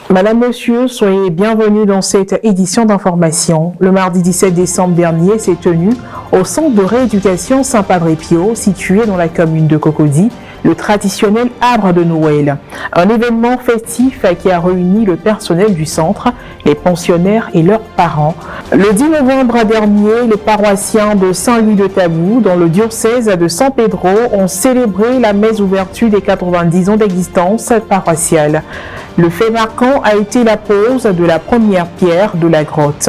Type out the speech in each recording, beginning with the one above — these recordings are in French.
Madame, Monsieur, soyez bienvenus dans cette édition d'information. Le mardi 17 décembre dernier s'est tenu au centre de rééducation Saint-Padre Pio, situé dans la commune de Cocody, le traditionnel arbre de Noël. Un événement festif qui a réuni le personnel du centre, les pensionnaires et leurs parents. Le 10 novembre dernier, les paroissiens de Saint-Louis de Tabou, dans le diocèse de San Pedro, ont célébré la messe ouverture des 90 ans d'existence paroissiale. Le fait marquant a été la pose de la première pierre de la grotte.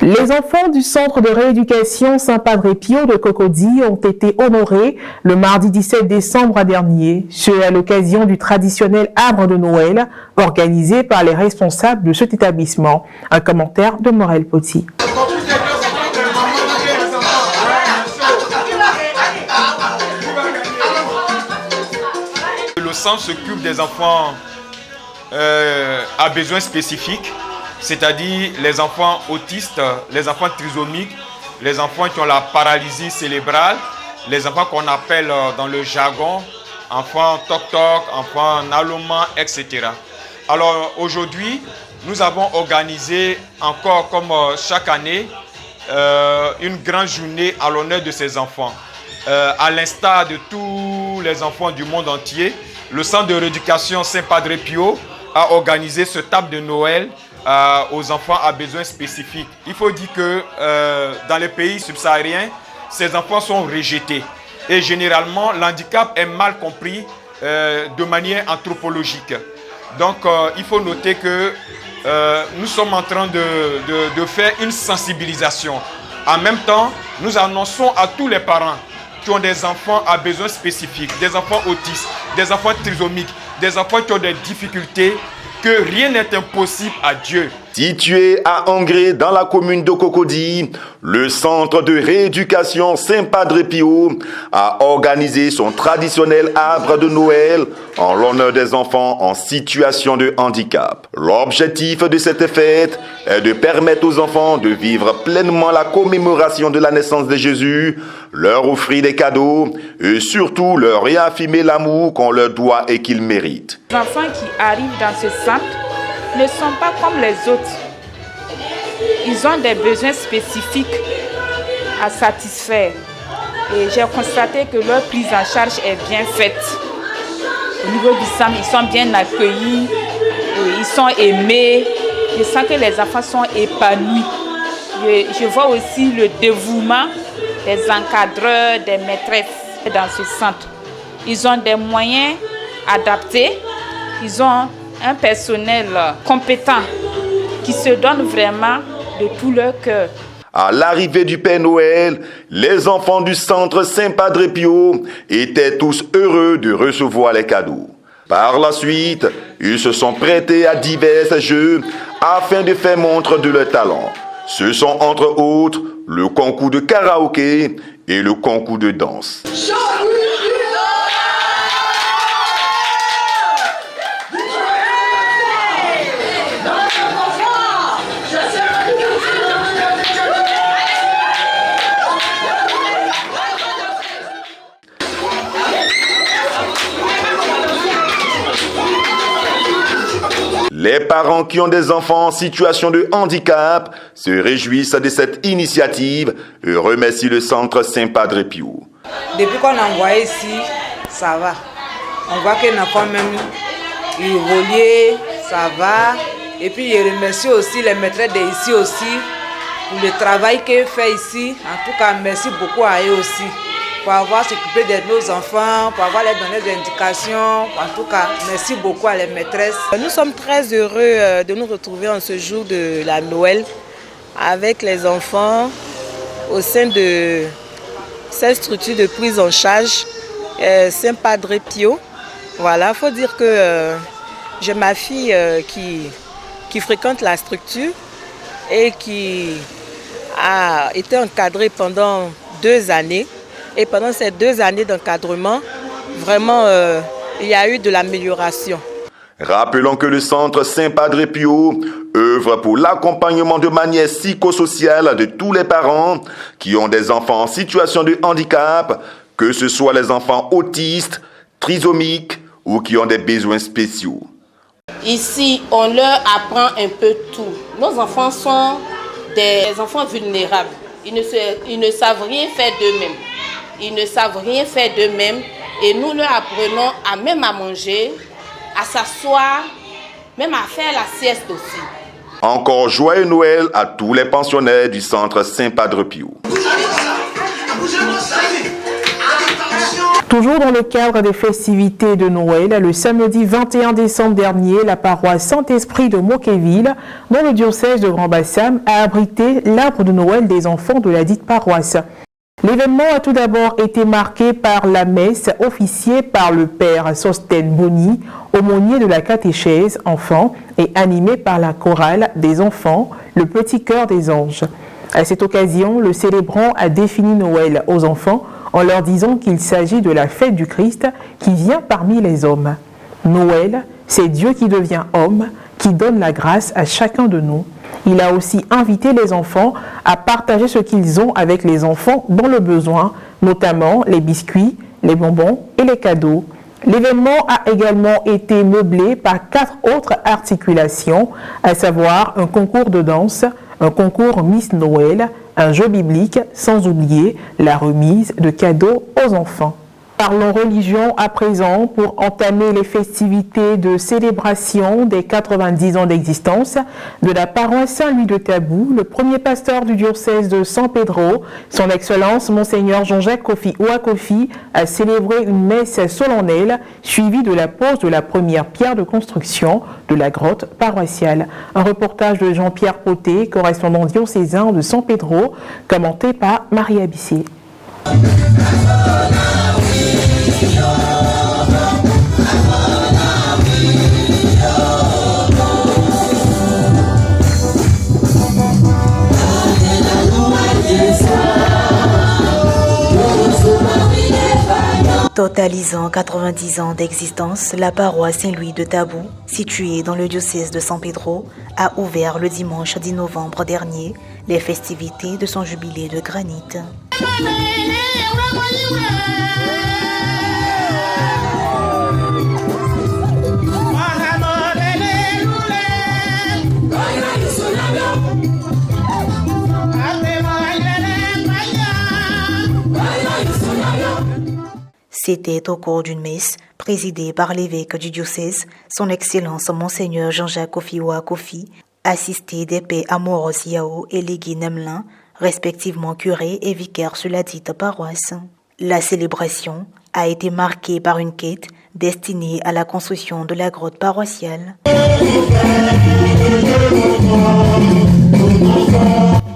Les enfants du centre de rééducation Saint-Padre Pio de Cocody ont été honorés le mardi 17 décembre dernier, ce à l'occasion du traditionnel arbre de Noël organisé par les responsables de cet établissement. Un commentaire de Morel Poti. Le centre s'occupe des enfants à besoins spécifiques, c'est-à-dire les enfants autistes, les enfants trisomiques, les enfants qui ont la paralysie cérébrale, les enfants qu'on appelle dans le jargon enfants toc-toc, enfants naloma, etc. Alors aujourd'hui, nous avons organisé encore comme chaque année une grande journée à l'honneur de ces enfants. À l'instar de tous les enfants du monde entier, le centre de rééducation Saint-Padre Pio a organisé ce table de Noël aux enfants à besoins spécifiques. Il faut dire que dans les pays subsahariens, ces enfants sont rejetés. Et généralement, l'handicap est mal compris de manière anthropologique. Donc, il faut noter que nous sommes en train de faire une sensibilisation. En même temps, nous annonçons à tous les parents qui ont des enfants à besoins spécifiques, des enfants autistes, des enfants trisomiques, des enfants qui ont des difficultés, que rien n'est impossible à Dieu. Situé à Angré, dans la commune de Cocody, le centre de rééducation Saint-Padre Pio a organisé son traditionnel arbre de Noël en l'honneur des enfants en situation de handicap. L'objectif de cette fête est de permettre aux enfants de vivre pleinement la commémoration de la naissance de Jésus, leur offrir des cadeaux et surtout leur réaffirmer l'amour qu'on leur doit et qu'ils méritent. Les enfants qui arrivent dans ce centre ne sont pas comme les autres. Ils ont des besoins spécifiques à satisfaire. Et j'ai constaté que leur prise en charge est bien faite. Au niveau du centre, ils sont bien accueillis, ils sont aimés. Je sens que les enfants sont épanouis. Je vois aussi le dévouement des encadreurs, des maîtresses dans ce centre. Ils ont des moyens adaptés. Ils ont un personnel compétent qui se donne vraiment de tout leur cœur. À l'arrivée du Père Noël, les enfants du centre Saint-Padre Pio étaient tous heureux de recevoir les cadeaux. Par la suite, ils se sont prêtés à divers jeux afin de faire montre de leur talent. Ce sont entre autres le concours de karaoké et le concours de danse. Les parents qui ont des enfants en situation de handicap se réjouissent de cette initiative et remercient le centre Saint-Padre Pio. Depuis qu'on a envoyé ici, ça va. On voit que l'enfant même évolue, ça va. Et puis je remercie aussi les maîtres d'ici aussi pour le travail qu'ils font ici. En tout cas, merci beaucoup à eux aussi. Pour avoir s'occupé de nos enfants, pour avoir les données d'indication. En tout cas, merci beaucoup à les maîtresses. Nous sommes très heureux de nous retrouver en ce jour de la Noël avec les enfants au sein de cette structure de prise en charge Saint-Padre Pio. Voilà, il faut dire que j'ai ma fille qui fréquente la structure et qui a été encadrée pendant 2 années. Et pendant ces 2 années d'encadrement, vraiment, il y a eu de l'amélioration. Rappelons que le centre Saint-Padre Pio œuvre pour l'accompagnement de manière psychosociale de tous les parents qui ont des enfants en situation de handicap, que ce soit les enfants autistes, trisomiques ou qui ont des besoins spéciaux. Ici, on leur apprend un peu tout. Nos enfants sont des enfants vulnérables. Ils ne savent rien faire d'eux-mêmes. Ils ne savent rien faire d'eux-mêmes. Et nous leur apprenons à manger, à s'asseoir, même à faire la sieste aussi. Encore joyeux Noël à tous les pensionnaires du centre Saint-Padre Pio. Toujours dans le cadre des festivités de Noël, le samedi 21 décembre dernier, la paroisse Saint-Esprit de Moquéville, dans le diocèse de Grand-Bassam, a abrité l'arbre de Noël des enfants de la dite paroisse. L'événement a tout d'abord été marqué par la messe officiée par le père Sostène Boni, aumônier de la catéchèse enfants, et animé par la chorale des enfants, le petit chœur des anges. À cette occasion, le célébrant a défini Noël aux enfants en leur disant qu'il s'agit de la fête du Christ qui vient parmi les hommes. Noël, c'est Dieu qui devient homme, qui donne la grâce à chacun de nous. Il a aussi invité les enfants à partager ce qu'ils ont avec les enfants dans le besoin, notamment les biscuits, les bonbons et les cadeaux. L'événement a également été meublé par 4 autres articulations, à savoir un concours de danse, un concours Miss Noël, un jeu biblique, sans oublier la remise de cadeaux aux enfants. Parlons religion à présent pour entamer les festivités de célébration des 90 ans d'existence de la paroisse Saint-Louis de Tabou. Le premier pasteur du diocèse de San Pedro, son Excellence Monseigneur Jean-Jacques Kofi Ouakofi, a célébré une messe solennelle suivie de la pose de la première pierre de construction de la grotte paroissiale. Un reportage de Jean-Pierre Poté, correspondant diocésain de San Pedro, commenté par Marie Abissier. Totalisant 90 ans d'existence, la paroisse Saint-Louis de Tabou, située dans le diocèse de San Pedro, a ouvert le dimanche 10 novembre dernier les festivités de son jubilé de granit. C'était au cours d'une messe présidée par l'évêque du diocèse, son Excellence Monseigneur Jean-Jacques Kofi Ouakofi, assisté d'épées Amoros Yao et Légui Nemelin, respectivement curés et vicaires sur la dite paroisse. La célébration a été marquée par une quête destinée à la construction de la grotte paroissiale.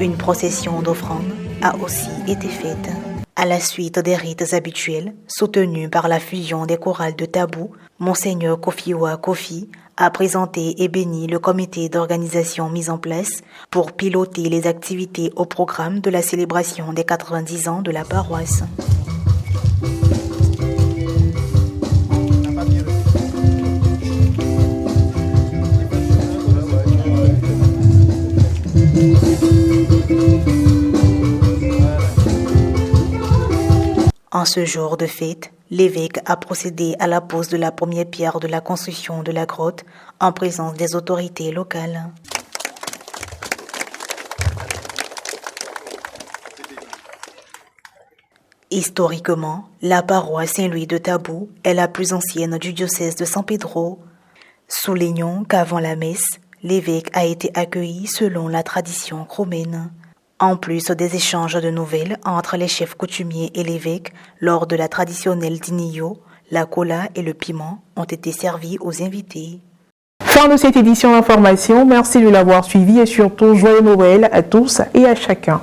Une procession d'offrandes a aussi été faite. À la suite des rites habituels, soutenus par la fusion des chorales de Tabou, Monseigneur Kofi Ouakofi a présenté et béni le comité d'organisation mis en place pour piloter les activités au programme de la célébration des 90 ans de la paroisse. En ce jour de fête, l'évêque a procédé à la pose de la première pierre de la construction de la grotte en présence des autorités locales. Historiquement, la paroisse Saint-Louis de Tabou est la plus ancienne du diocèse de San Pedro. Soulignons qu'avant la messe, l'évêque a été accueilli selon la tradition romaine. En plus des échanges de nouvelles entre les chefs coutumiers et l'évêque, lors de la traditionnelle dinillo, la cola et le piment ont été servis aux invités. Fin de cette édition d'information, merci de l'avoir suivi et surtout joyeux Noël à tous et à chacun.